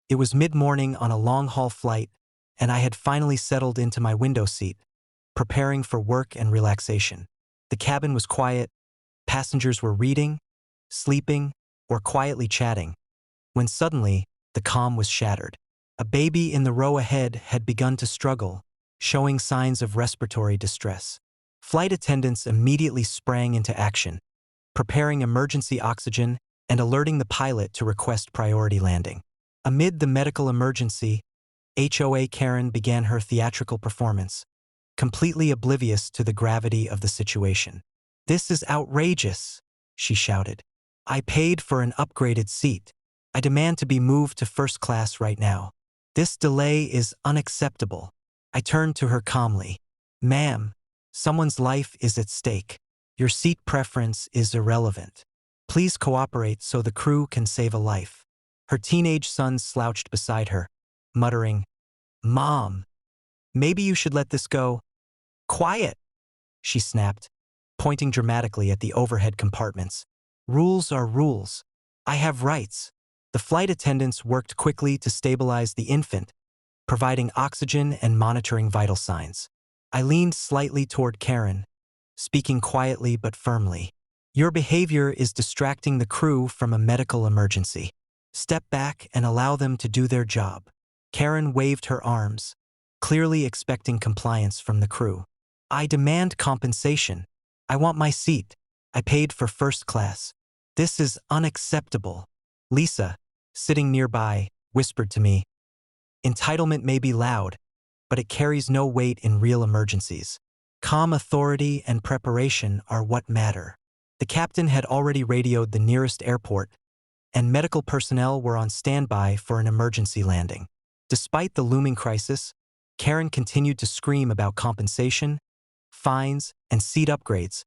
It was mid-morning on a long-haul flight, and I had finally settled into my window seat, preparing for work and relaxation. The cabin was quiet. Passengers were reading, sleeping, or quietly chatting, when suddenly, the calm was shattered. A baby in the row ahead had begun to struggle, showing signs of respiratory distress. Flight attendants immediately sprang into action, preparing emergency oxygen and alerting the pilot to request priority landing. Amid the medical emergency, HOA Karen began her theatrical performance, completely oblivious to the gravity of the situation. "This is outrageous," she shouted. "I paid for an upgraded seat. I demand to be moved to first class right now. This delay is unacceptable." I turned to her calmly. "Ma'am, someone's life is at stake. Your seat preference is irrelevant. Please cooperate so the crew can save a life." Her teenage son slouched beside her, muttering, "Mom, maybe you should let this go." "Quiet," she snapped, pointing dramatically at the overhead compartments. "Rules are rules. I have rights." The flight attendants worked quickly to stabilize the infant, providing oxygen and monitoring vital signs. I leaned slightly toward Karen, speaking quietly but firmly. "Your behavior is distracting the crew from a medical emergency. Step back and allow them to do their job." Karen waved her arms, clearly expecting compliance from the crew. "I demand compensation. I want my seat. I paid for first class. This is unacceptable." Lisa, sitting nearby, whispered to me, "Entitlement may be loud, but it carries no weight in real emergencies. Calm authority and preparation are what matter." The captain had already radioed the nearest airport, and medical personnel were on standby for an emergency landing. Despite the looming crisis, Karen continued to scream about compensation, fines, and seat upgrades,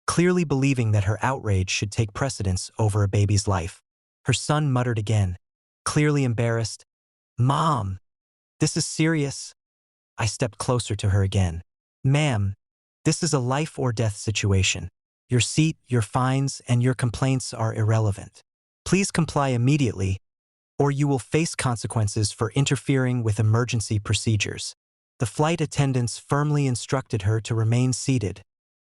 clearly believing that her outrage should take precedence over a baby's life. Her son muttered again, clearly embarrassed, "Mom, this is serious." I stepped closer to her again. "Ma'am, this is a life or death situation. Your seat, your fines, and your complaints are irrelevant. Please comply immediately, or you will face consequences for interfering with emergency procedures." The flight attendants firmly instructed her to remain seated,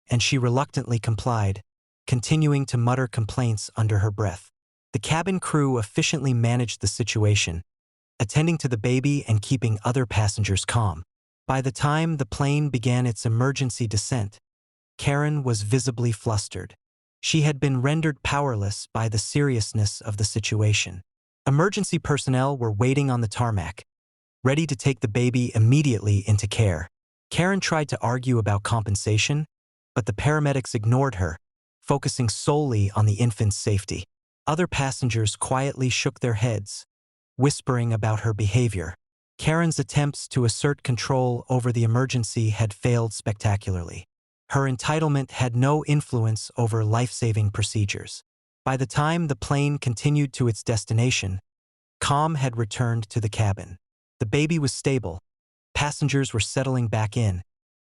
and she reluctantly complied, continuing to mutter complaints under her breath. The cabin crew efficiently managed the situation, attending to the baby and keeping other passengers calm. By the time the plane began its emergency descent, Karen was visibly flustered. She had been rendered powerless by the seriousness of the situation. Emergency personnel were waiting on the tarmac, ready to take the baby immediately into care. Karen tried to argue about compensation, but the paramedics ignored her, focusing solely on the infant's safety. Other passengers quietly shook their heads, whispering about her behavior. Karen's attempts to assert control over the emergency had failed spectacularly. Her entitlement had no influence over life-saving procedures. By the time the plane continued to its destination, calm had returned to the cabin. The baby was stable, passengers were settling back in,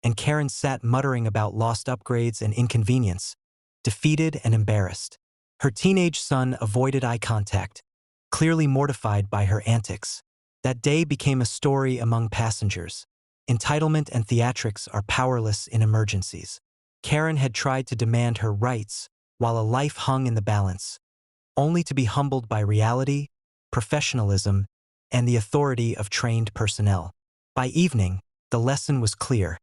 and Karen sat muttering about lost upgrades and inconvenience, defeated and embarrassed. Her teenage son avoided eye contact, clearly mortified by her antics. That day became a story among passengers. Entitlement and theatrics are powerless in emergencies. Karen had tried to demand her rights while a life hung in the balance, only to be humbled by reality, professionalism, and the authority of trained personnel. By evening, the lesson was clear.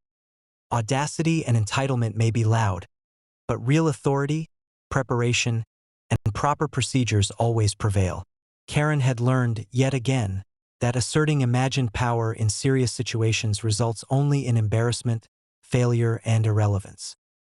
Audacity and entitlement may be loud, but real authority, preparation, and proper procedures always prevail. Karen had learned, yet again, that asserting imagined power in serious situations results only in embarrassment, failure, and irrelevance.